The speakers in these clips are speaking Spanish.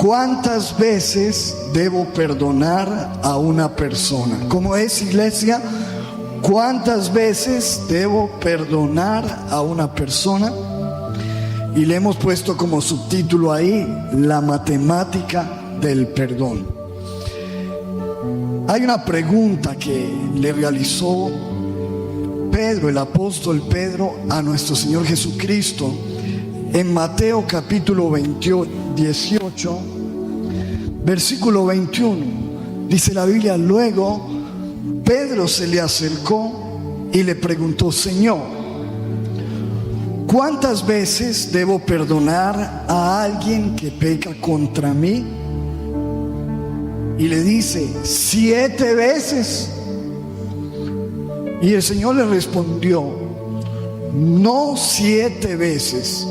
¿cuántas veces debo perdonar a una persona? ¿Cómo es, iglesia? ¿Cuántas veces debo perdonar a una persona? Y le hemos puesto como subtítulo ahí, la matemática del perdón. Hay una pregunta que le realizó Pedro, el apóstol Pedro, a nuestro Señor Jesucristo en Mateo capítulo 18, versículo 21. Dice la Biblia: luego Pedro se le acercó y le preguntó: Señor, ¿cuántas veces debo perdonar a alguien que peca contra mí? Y le dice: 7 veces. Y el Señor le respondió: no 7 veces,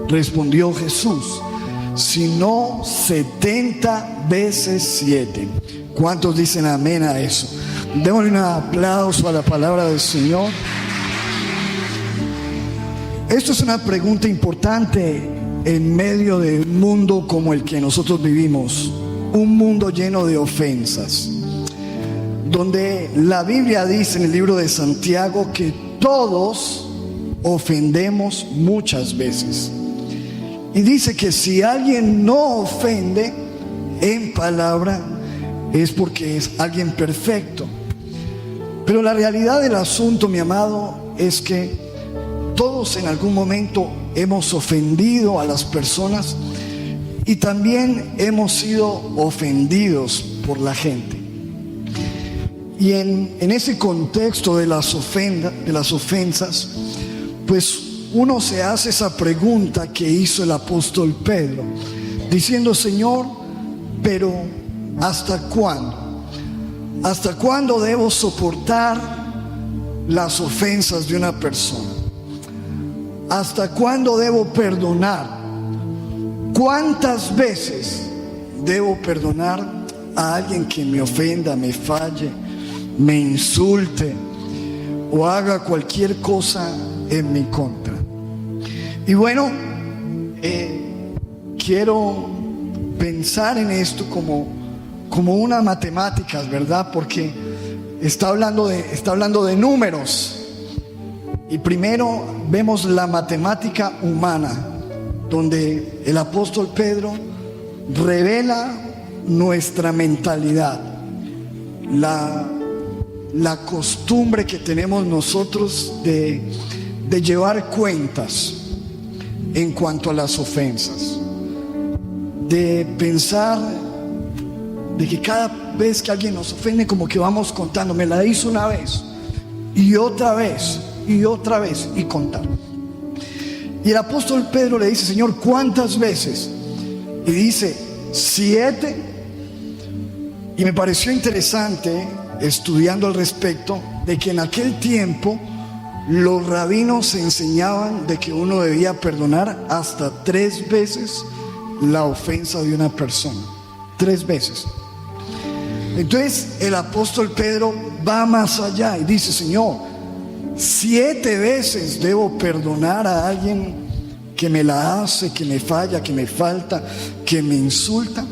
respondió Jesús, sino 70 veces 7. ¿Cuántos dicen amén a eso? Démosle un aplauso a la palabra del Señor. Esto es una pregunta importante en medio de un mundo como el que nosotros vivimos, un mundo lleno de ofensas, donde la Biblia dice en el libro de Santiago que todos ofendemos muchas veces. Y dice que si alguien no ofende en palabra es porque es alguien perfecto. Pero la realidad del asunto, mi amado, es que todos en algún momento hemos ofendido a las personas y también hemos sido ofendidos por la gente. Y en ese contexto de las ofensas, pues uno se hace esa pregunta que hizo el apóstol Pedro, diciendo: Señor, pero ¿hasta cuándo? ¿Hasta cuándo debo soportar las ofensas de una persona? ¿Hasta cuándo debo perdonar? ¿Cuántas veces debo perdonar a alguien que me ofenda, me falle, me insulte o haga cualquier cosa en mi contra? Y bueno, quiero pensar en esto como unas matemáticas, ¿verdad? Porque está hablando de números. Y primero vemos la matemática humana, donde el apóstol Pedro revela nuestra mentalidad, la costumbre que tenemos nosotros de llevar cuentas en cuanto a las ofensas, de pensar de que cada vez que alguien nos ofende, como que vamos contando: me la hizo una vez y otra vez y otra vez, y contar. Y el apóstol Pedro le dice: Señor, ¿cuántas veces? Y dice: 7. Y me pareció interesante, estudiando al respecto, de que en aquel tiempo los rabinos enseñaban de que uno debía perdonar hasta 3 veces la ofensa de una persona. 3 veces. Entonces el apóstol Pedro va más allá y dice: Señor, 7 veces debo perdonar a alguien que me la hace, que me falla, que me falta, que me insulta.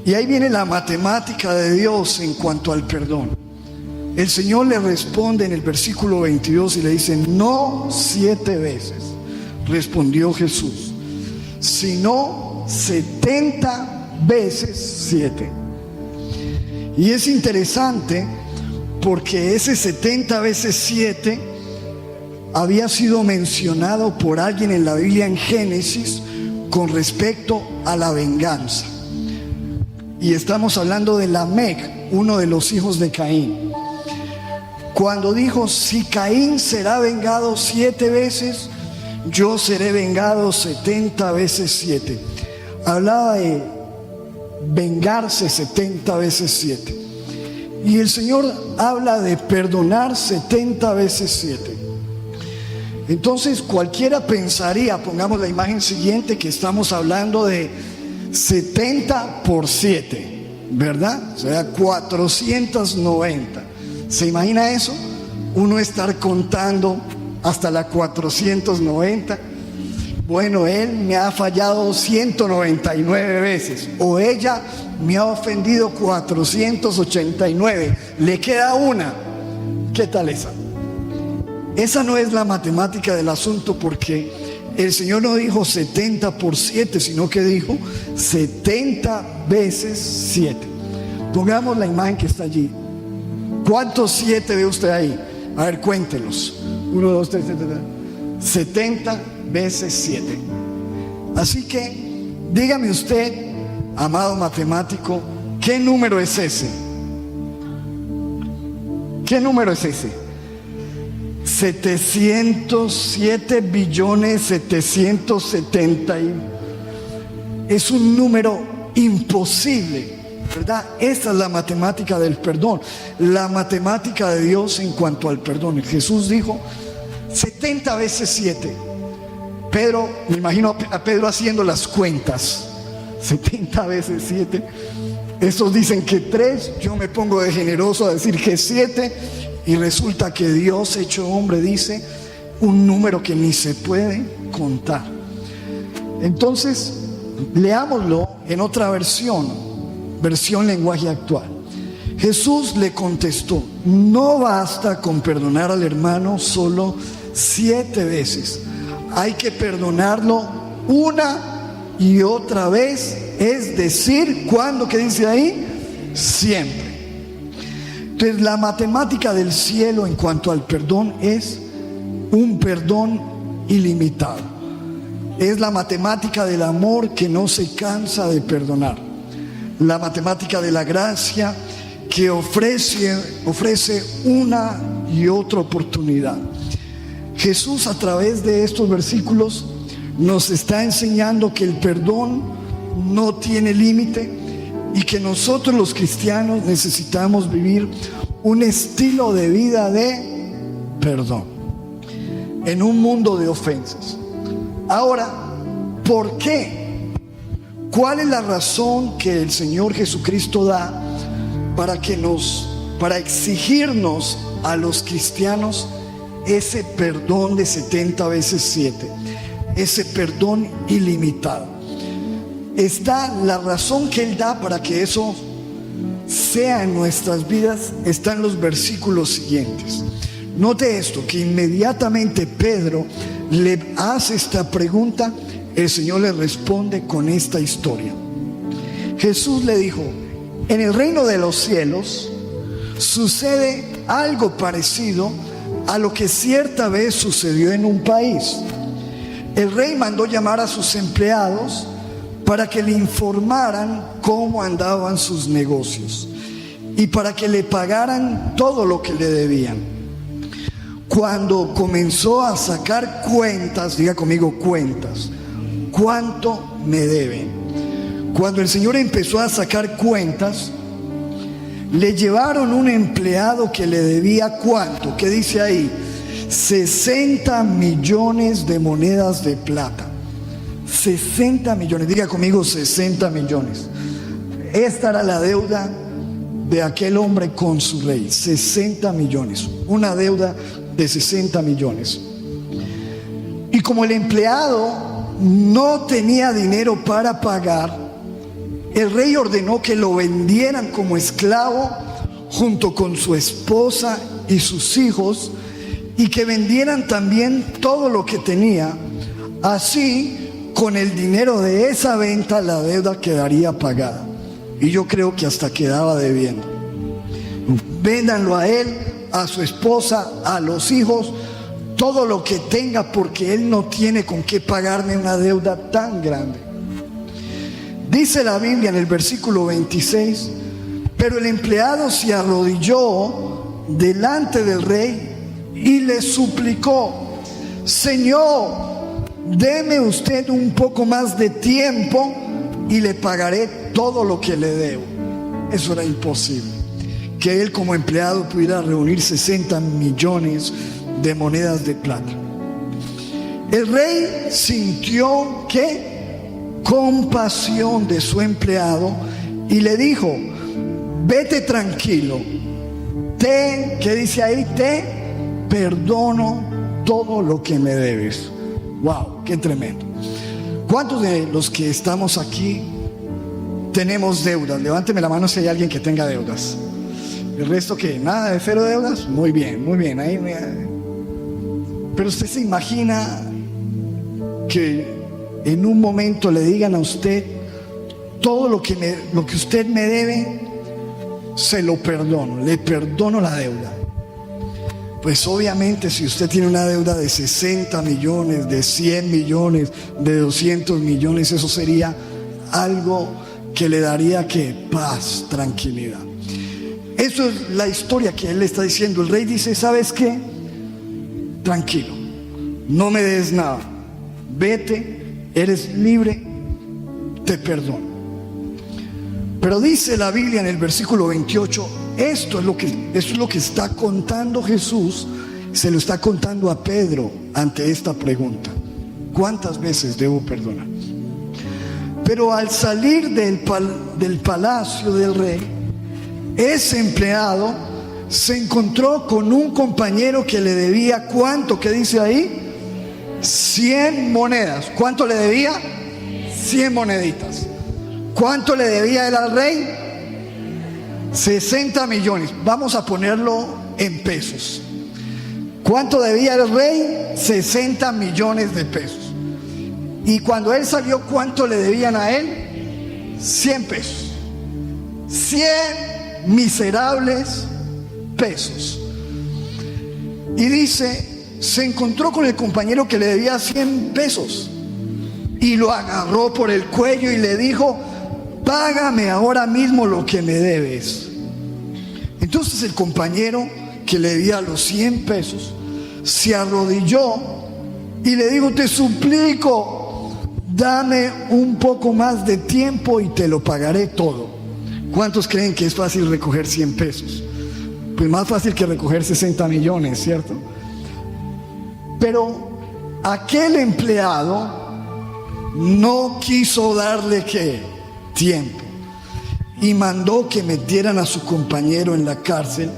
Y ahí viene la matemática de Dios en cuanto al perdón. El Señor le responde en el versículo 22 y le dice: no 7 veces, respondió Jesús, sino 70 veces 7. Y es interesante porque ese 70 veces 7 había sido mencionado por alguien en la Biblia en Génesis con respecto a la venganza. Y estamos hablando de Lamec, uno de los hijos de Caín. Cuando dijo: si Caín será vengado 7 veces, yo seré vengado 70 veces 7. Hablaba de vengarse 70 veces 7. Y el Señor habla de perdonar 70 veces 7. Entonces cualquiera pensaría, pongamos la imagen siguiente, que estamos hablando de 70 por 7, ¿verdad? O sea, 490. ¿Se imagina eso? Uno estar contando hasta la 490. Bueno, él me ha fallado 199 veces, o ella me ha ofendido 489, le queda una. ¿Qué tal esa? Esa no es la matemática del asunto, porque el Señor no dijo 70 por 7, sino que dijo 70 veces 7. Pongamos la imagen que está allí. ¿Cuántos 7 ve usted ahí? A ver, cuéntelos. 1, 2, 3, 70 veces 7. Así que dígame usted, amado matemático, ¿qué número es ese? ¿Qué número es ese? 707 billones 770. Es un número imposible, ¿verdad? Esa es la matemática del perdón, la matemática de Dios en cuanto al perdón. Jesús dijo 70 veces 7. Pedro, me imagino a Pedro haciendo las cuentas. 70 veces 7. Estos dicen que 3, yo me pongo de generoso a decir que 7, y resulta que Dios hecho hombre dice un número que ni se puede contar. Entonces, leámoslo en otra versión lenguaje actual. Jesús le contestó: no basta con perdonar al hermano solo 7 veces, hay que perdonarlo una y otra vez, es decir, ¿cuándo? ¿Qué dice ahí? Siempre. Entonces, la matemática del cielo en cuanto al perdón es un perdón ilimitado. Es la matemática del amor que no se cansa de perdonar. La matemática de la gracia que ofrece una y otra oportunidad. Jesús, a través de estos versículos, nos está enseñando que el perdón no tiene límite y que nosotros los cristianos necesitamos vivir un estilo de vida de perdón en un mundo de ofensas. Ahora, ¿por qué? ¿Cuál es la razón que el Señor Jesucristo da para exigirnos a los cristianos ese perdón de 70 veces 7, ese perdón ilimitado? Está la razón que Él da para que eso sea en nuestras vidas, está en los versículos siguientes. Note esto, que inmediatamente Pedro le hace esta pregunta, el Señor le responde con esta historia. Jesús le dijo: en el reino de los cielos sucede algo parecido a lo que cierta vez sucedió en un país. El rey mandó llamar a sus empleados para que le informaran cómo andaban sus negocios y para que le pagaran todo lo que le debían. Cuando comenzó a sacar cuentas, diga conmigo cuentas, ¿cuánto me deben? Cuando el Señor empezó a sacar cuentas, le llevaron un empleado que le debía ¿cuánto? ¿Qué dice ahí? 60 millones de monedas de plata. 60 millones, diga conmigo 60 millones. Esta era la deuda de aquel hombre con su rey, 60 millones, una deuda de 60 millones. Y como el empleado no tenía dinero para pagar, el rey ordenó que lo vendieran como esclavo junto con su esposa y sus hijos, y que vendieran también todo lo que tenía. Así, con el dinero de esa venta, la deuda quedaría pagada. Y yo creo que hasta quedaba debiendo. Véndanlo a él, a su esposa, a los hijos, todo lo que tenga, porque él no tiene con qué pagarme una deuda tan grande. Dice la Biblia en el versículo 26: pero el empleado se arrodilló delante del rey y le suplicó: Señor, deme usted un poco más de tiempo y le pagaré todo lo que le debo. Eso era imposible, que él como empleado pudiera reunir 60 millones de monedas de plata. El rey sintió que compasión de su empleado y le dijo: vete tranquilo, ¿qué dice ahí? Te perdono todo lo que me debes. Wow, qué tremendo. ¿Cuántos de los que estamos aquí tenemos deudas? Levánteme la mano si hay alguien que tenga deudas. El resto, ¿qué? ¿Nada de cero deudas? Muy bien, muy bien. Pero usted se imagina que en un momento le digan a usted: todo lo que usted me debe, se lo perdono, le perdono la deuda. Pues obviamente, si usted tiene una deuda de 60 millones, de 100 millones, de 200 millones, eso sería algo que le daría paz, tranquilidad. Eso es la historia que él le está diciendo. El rey dice: ¿sabes qué? Tranquilo, no me des nada, vete, eres libre, te perdono. Pero dice la Biblia en el versículo 28, esto es lo que está contando Jesús, se lo está contando a Pedro ante esta pregunta: ¿cuántas veces debo perdonar? Pero al salir del palacio del rey, ese empleado se encontró con un compañero que le debía, ¿cuánto? ¿Qué dice ahí? 100 monedas. ¿Cuánto le debía? 100 moneditas. ¿Cuánto le debía él al rey? 60 millones. Vamos a ponerlo en pesos. ¿Cuánto debía el rey? 60 millones de pesos. Y cuando él salió, ¿cuánto le debían a él? 100 pesos. 100 miserables pesos. Y dice, se encontró con el compañero que le debía 100 pesos y lo agarró por el cuello y le dijo: págame ahora mismo lo que me debes. Entonces el compañero que le debía los 100 pesos se arrodilló y le dijo: te suplico, dame un poco más de tiempo y te lo pagaré todo. ¿Cuántos creen que es fácil recoger 100 pesos? Pues más fácil que recoger 60 millones, ¿cierto? Pero aquel empleado no quiso darle tiempo y mandó que metieran a su compañero en la cárcel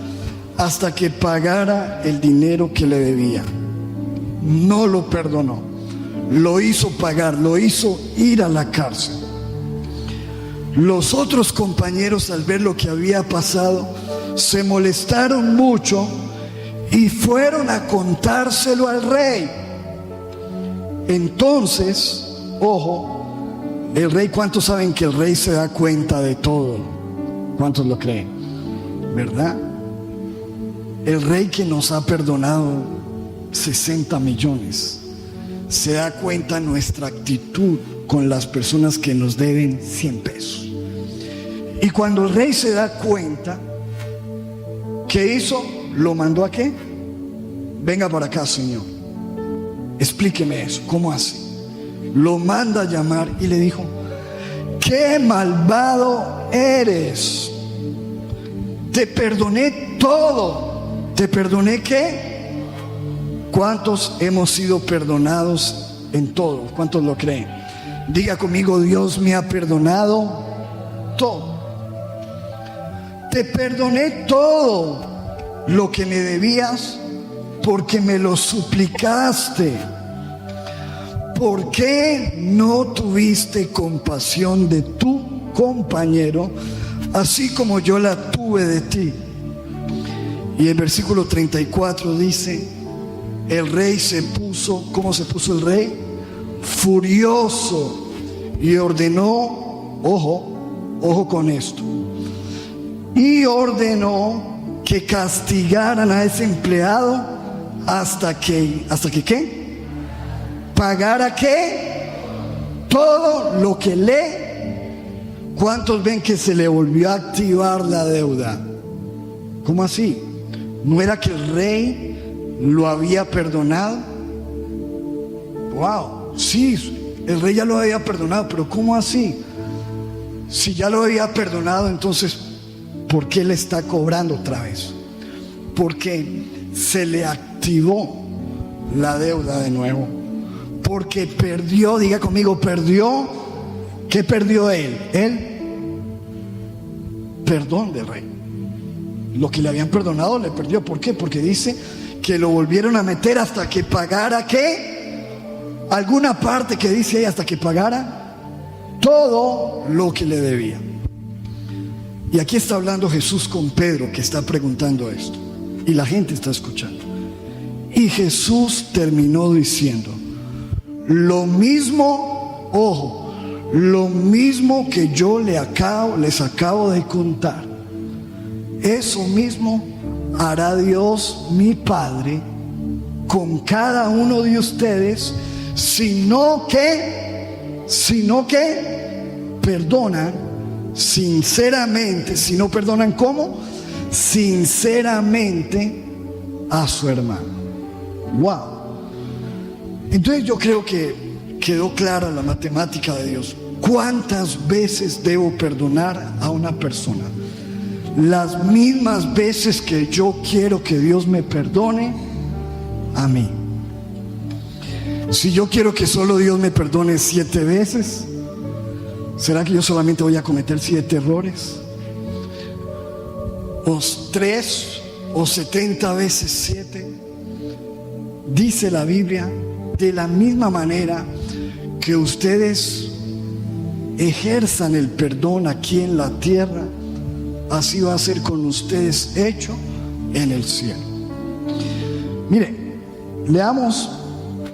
hasta que pagara el dinero que le debía. No lo perdonó, lo hizo pagar, lo hizo ir a la cárcel. Los otros compañeros, al ver lo que había pasado, se molestaron mucho y fueron a contárselo al rey. Entonces, ojo, el rey, ¿cuántos saben que el rey se da cuenta de todo? ¿Cuántos lo creen? ¿Verdad? El rey que nos ha perdonado 60 millones se da cuenta de nuestra actitud con las personas que nos deben 100 pesos. Y cuando el rey se da cuenta, ¿qué hizo? ¿Lo mandó a qué? Venga para acá, señor, explíqueme eso, ¿cómo así? Lo manda a llamar y le dijo: qué malvado eres, te perdoné todo. ¿Te perdoné qué? ¿Cuántos hemos sido perdonados en todo? ¿Cuántos lo creen? Diga conmigo: Dios me ha perdonado todo. Te perdoné todo lo que me debías porque me lo suplicaste. ¿Por qué no tuviste compasión de tu compañero, así como yo la tuve de ti? Y el versículo 34 dice: el rey se puso, ¿cómo se puso el rey? Furioso, y ordenó, ojo con esto, y ordenó que castigaran a ese empleado hasta que ¿qué? Pagara ¿qué? Todo lo que ¿Cuántos ven que se le volvió a activar la deuda? ¿Cómo así? ¿No era que el rey lo había perdonado? Wow, sí, el rey ya lo había perdonado, pero ¿cómo así? Si ya lo había perdonado, entonces ¿por qué le está cobrando otra vez? Porque se le activó la deuda de nuevo. Porque perdió, diga conmigo, perdió. ¿Qué perdió él? Perdón del rey. Lo que le habían perdonado le perdió. ¿Por qué? Porque dice que lo volvieron a meter hasta que pagara ¿qué? alguna parte que dice ahí hasta que pagara todo lo que le debía. Y aquí está hablando Jesús con Pedro, que está preguntando esto, y la gente está escuchando. Y Jesús terminó diciendo: lo mismo, ojo, lo mismo que yo les acabo de contar, eso mismo hará Dios mi Padre con cada uno de ustedes, sino que perdonan sinceramente. Si no perdonan, ¿cómo? Sinceramente a su hermano. Wow. Entonces yo creo que quedó clara la matemática de Dios. ¿Cuántas veces debo perdonar a una persona? Las mismas veces que yo quiero que Dios me perdone a mí. Si yo quiero que solo Dios me perdone 7 veces, ¿será que yo solamente voy a cometer 7 errores? ¿O 3 o 70 veces 7? Dice la Biblia, de la misma manera que ustedes ejerzan el perdón aquí en la tierra, así va a ser con ustedes hecho en el cielo. Mire, leamos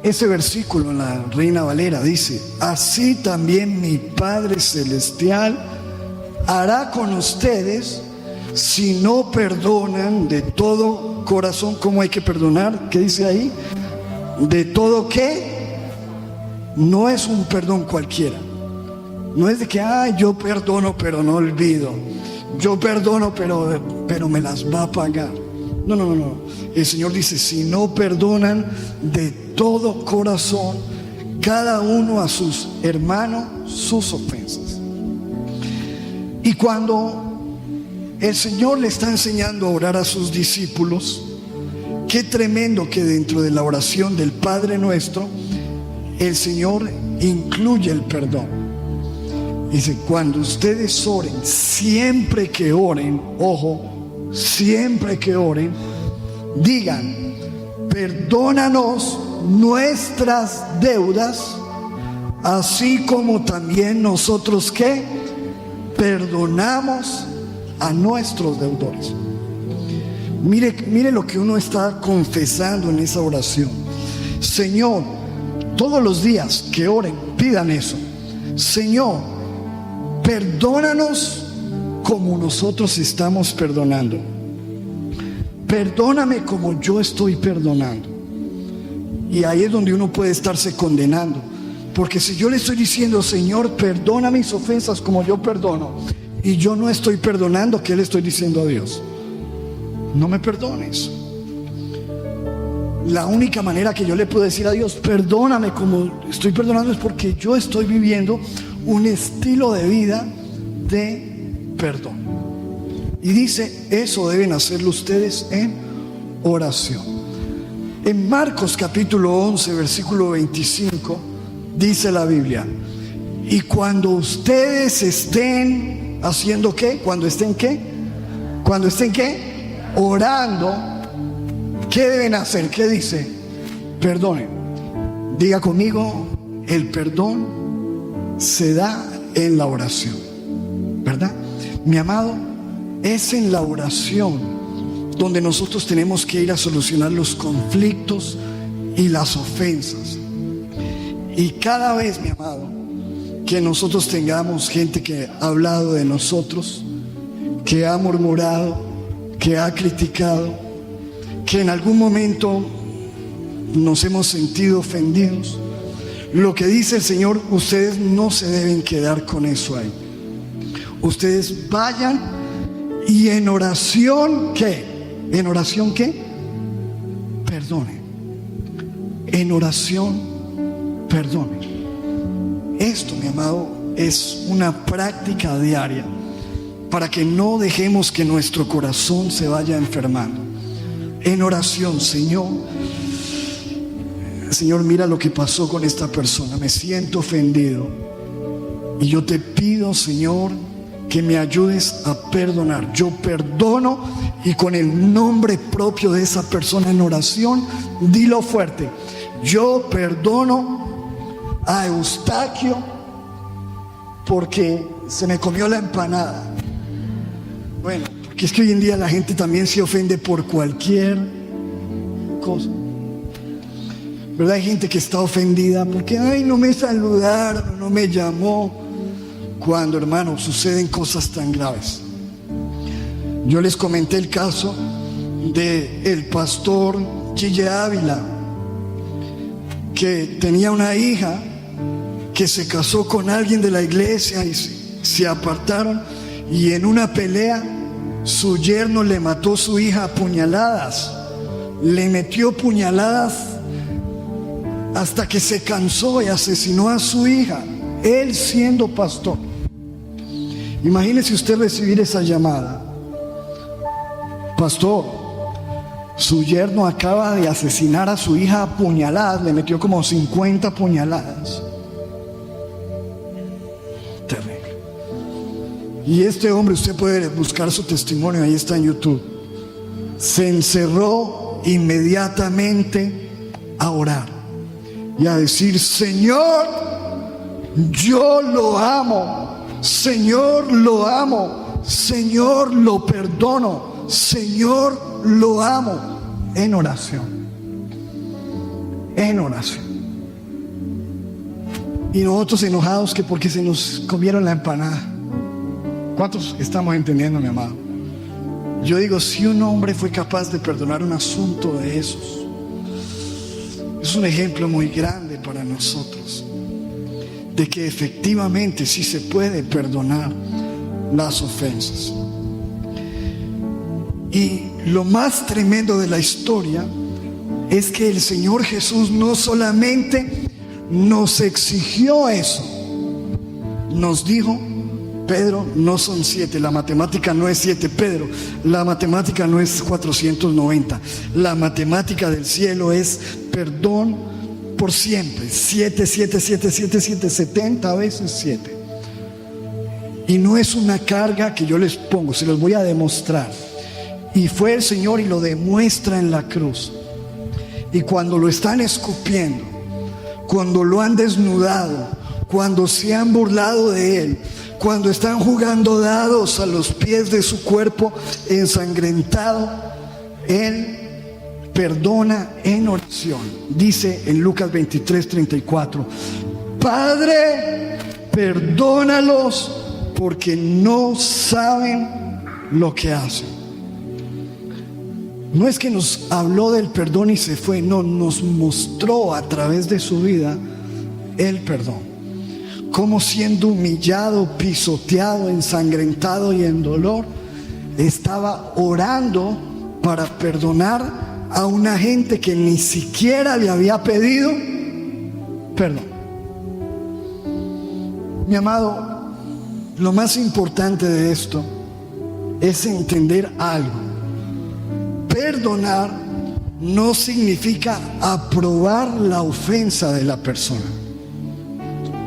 ese versículo en la Reina Valera. Dice: así también mi Padre Celestial hará con ustedes si no perdonan de todo corazón. ¿Cómo hay que perdonar? ¿Qué dice ahí? ¿De todo qué? No es un perdón cualquiera. No es de que yo perdono pero no olvido. Yo perdono pero me las va a pagar. No. El Señor dice: si no perdonan de todo corazón cada uno a sus hermanos sus ofensas. Y cuando el Señor le está enseñando a orar a sus discípulos, qué tremendo que dentro de la oración del Padre Nuestro el Señor incluye el perdón. Dice: cuando ustedes oren, siempre que oren, ojo, siempre que oren, digan: perdónanos nuestras deudas, así como también nosotros que perdonamos a nuestros deudores. Mire lo que uno está confesando en esa oración. Señor, todos los días que oren, pidan eso: Señor, perdónanos como nosotros estamos perdonando. Perdóname como yo estoy perdonando. Y ahí es donde uno puede estarse condenando, porque si yo le estoy diciendo: Señor, perdona mis ofensas como yo perdono, y yo no estoy perdonando, ¿qué le estoy diciendo a Dios? No me perdones. La única manera que yo le puedo decir a Dios: perdóname como estoy perdonando, es porque yo estoy viviendo un estilo de vida de perdón. Y dice: eso deben hacerlo ustedes en oración. En Marcos capítulo 11 versículo 25 dice la Biblia: y cuando ustedes estén haciendo ¿qué? Cuando estén ¿qué? Cuando estén ¿qué? Orando, ¿qué deben hacer? ¿Qué dice? Perdonen. Diga conmigo: el perdón se da en la oración, ¿verdad? Mi amado, es en la oración donde nosotros tenemos que ir a solucionar los conflictos y las ofensas. Y cada vez, mi amado, que nosotros tengamos gente que ha hablado de nosotros, que ha murmurado, que ha criticado, que en algún momento nos hemos sentido ofendidos, lo que dice el Señor: ustedes no se deben quedar con eso ahí. Ustedes vayan y en oración, ¿qué? ¿En oración qué? Perdone. En oración, perdone. Esto, mi amado, es una práctica diaria para que no dejemos que nuestro corazón se vaya enfermando. En oración: Señor, mira lo que pasó con esta persona, me siento ofendido, y yo te pido, Señor, que me ayudes a perdonar. Yo perdono, y con el nombre propio de esa persona en oración, dilo fuerte: yo perdono a Eustaquio porque se me comió la empanada. Bueno, porque es que hoy en día la gente también se ofende por cualquier cosa, ¿verdad? Hay gente que está ofendida porque ay, no me saludaron, no me llamó. Cuando, hermano, suceden cosas tan graves. Yo les comenté el caso del pastor Gille Ávila, que tenía una hija que se casó con alguien de la iglesia y se apartaron, y en una pelea su yerno le mató a su hija a puñaladas, le metió puñaladas hasta que se cansó y asesinó a su hija, él siendo pastor. Imagínese usted recibir esa llamada: pastor, su yerno acaba de asesinar a su hija a puñaladas, le metió como 50 puñaladas. Terrible. Y este hombre, usted puede buscar su testimonio, ahí está en YouTube. Se encerró inmediatamente a orar y a decir: Señor, yo lo amo, Señor, lo amo, Señor, lo perdono, Señor, lo amo. En oración, en oración. Y nosotros enojados que porque se nos comieron la empanada. ¿Cuántos estamos entendiendo, mi amado? Yo digo, si un hombre fue capaz de perdonar un asunto de esos, es un ejemplo muy grande para nosotros de que efectivamente sí se puede perdonar las ofensas. Y lo más tremendo de la historia es que el Señor Jesús no solamente nos exigió eso, nos dijo: Pedro, no son 7, la matemática no es 7, Pedro, la matemática no es 490, la matemática del cielo es perdón por siempre, 7, 7, 7, 7, 7, 70 veces 7. Y no es una carga que yo les pongo, se los voy a demostrar. Y fue el Señor y lo demuestra en la cruz. Y cuando lo están escupiendo, cuando lo han desnudado, cuando se han burlado de Él, cuando están jugando dados a los pies de su cuerpo ensangrentado, Él perdona en oración. Dice en Lucas 23:34: Padre, perdónalos porque no saben lo que hacen. No es que nos habló del perdón y se fue, no, nos mostró a través de su vida el perdón. Como siendo humillado, pisoteado, ensangrentado y en dolor, estaba orando para perdonar a una gente que ni siquiera le había pedido perdón. Mi amado, lo más importante de esto es entender algo. Perdonar no significa aprobar la ofensa de la persona.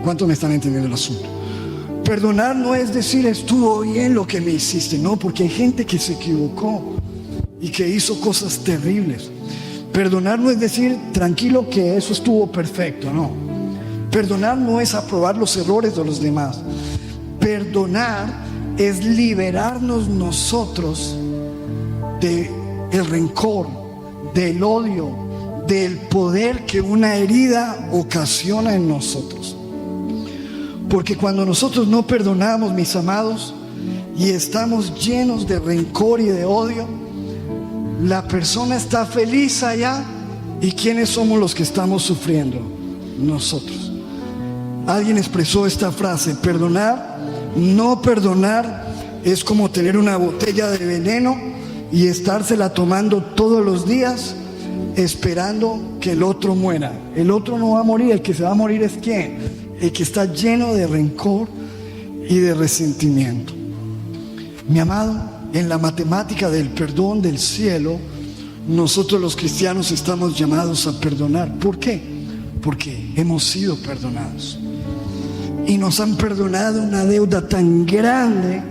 ¿Cuántos me están entendiendo el asunto? Perdonar no es decir estuvo bien lo que me hiciste, no, porque hay gente que se equivocó y que hizo cosas terribles. Perdonar no es decir tranquilo que eso estuvo perfecto, no. Perdonar no es aprobar los errores de los demás. Perdonar es liberarnos nosotros de el rencor, del odio, del poder que una herida ocasiona en nosotros. Porque cuando nosotros no perdonamos, mis amados, y estamos llenos de rencor y de odio, la persona está feliz allá. ¿Y quiénes somos los que estamos sufriendo? Nosotros. Alguien expresó esta frase: perdonar, no perdonar es como tener una botella de veneno y estársela tomando todos los días esperando que el otro muera. El otro no va a morir, el que se va a morir es ¿quién? El que está lleno de rencor y de resentimiento. Mi amado, en la matemática del perdón del cielo, nosotros los cristianos estamos llamados a perdonar. ¿Por qué? Porque hemos sido perdonados y nos han perdonado una deuda tan grande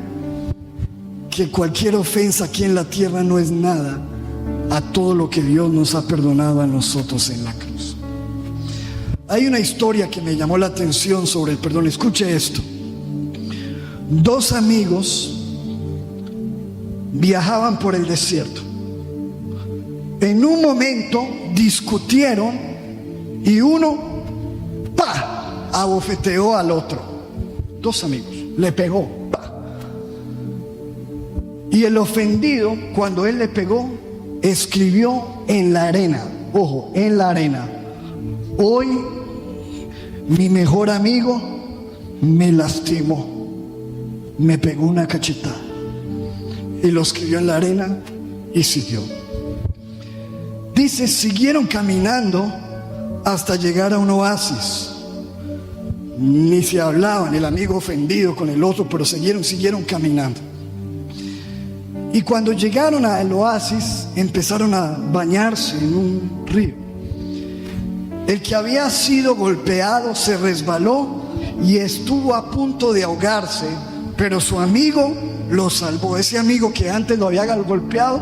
que cualquier ofensa aquí en la tierra no es nada a todo lo que Dios nos ha perdonado a nosotros en la cruz. Hay una historia que me llamó la atención sobre el perdón. Escuche esto. Dos amigos viajaban por el desierto. En un momento discutieron y uno abofeteó al otro. Dos amigos, le pegó. Y el ofendido, cuando él le pegó, escribió en la arena, ojo, en la arena: hoy mi mejor amigo me lastimó, me pegó una cachetada. Y lo escribió en la arena y siguió. Dice, siguieron caminando hasta llegar a un oasis. Ni se hablaban, el amigo ofendido con el otro, pero siguieron caminando. Y cuando llegaron al oasis, empezaron a bañarse en un río. El que había sido golpeado se resbaló y estuvo a punto de ahogarse, pero su amigo lo salvó. Ese amigo que antes lo había golpeado,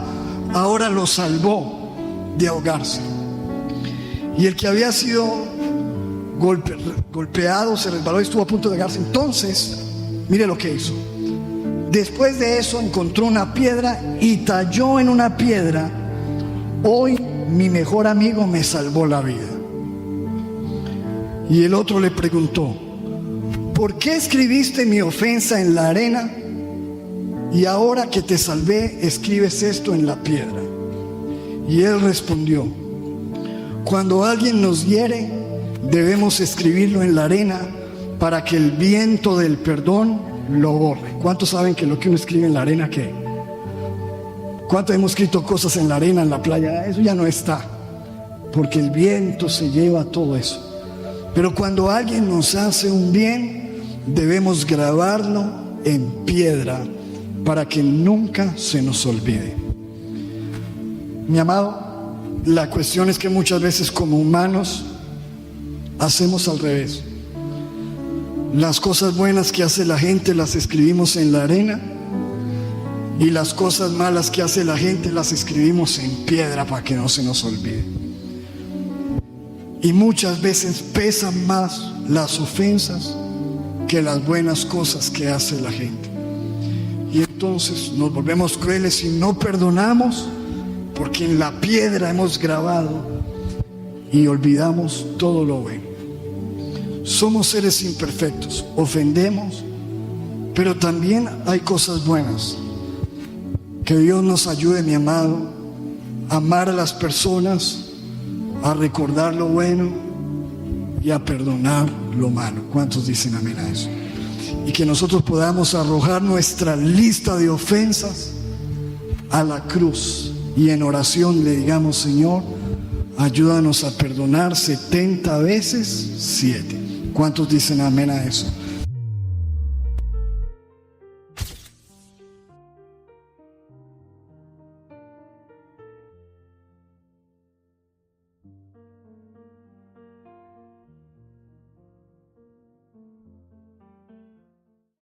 ahora lo salvó de ahogarse. Y el que había sido golpeado se resbaló y estuvo a punto de ahogarse. Entonces, mire lo que hizo. Después de eso encontró una piedra y talló en una piedra: hoy mi mejor amigo me salvó la vida. Y el otro le preguntó: ¿por qué escribiste mi ofensa en la arena y ahora que te salvé escribes esto en la piedra? Y él respondió: cuando alguien nos hiere, debemos escribirlo en la arena para que el viento del perdón lo borre. ¿Cuántos saben que lo que uno escribe en la arena, qué? ¿Cuántos hemos escrito cosas en la arena, en la playa? Eso ya no está, porque el viento se lleva todo eso. Pero cuando alguien nos hace un bien, debemos grabarlo en piedra para que nunca se nos olvide. Mi amado, la cuestión es que muchas veces como humanos hacemos al revés. Las cosas buenas que hace la gente las escribimos en la arena, y las cosas malas que hace la gente las escribimos en piedra para que no se nos olvide. Y muchas veces pesan más las ofensas que las buenas cosas que hace la gente. Y entonces nos volvemos crueles y no perdonamos, porque en la piedra hemos grabado y olvidamos todo lo bueno. Somos seres imperfectos, ofendemos, pero también hay cosas buenas. Que Dios nos ayude, mi amado, a amar a las personas, a recordar lo bueno y a perdonar lo malo. ¿Cuántos dicen amén a eso? Y que nosotros podamos arrojar nuestra lista de ofensas a la cruz y en oración le digamos: Señor, ayúdanos a perdonar 70 veces 7. ¿Cuántos dicen amén a eso?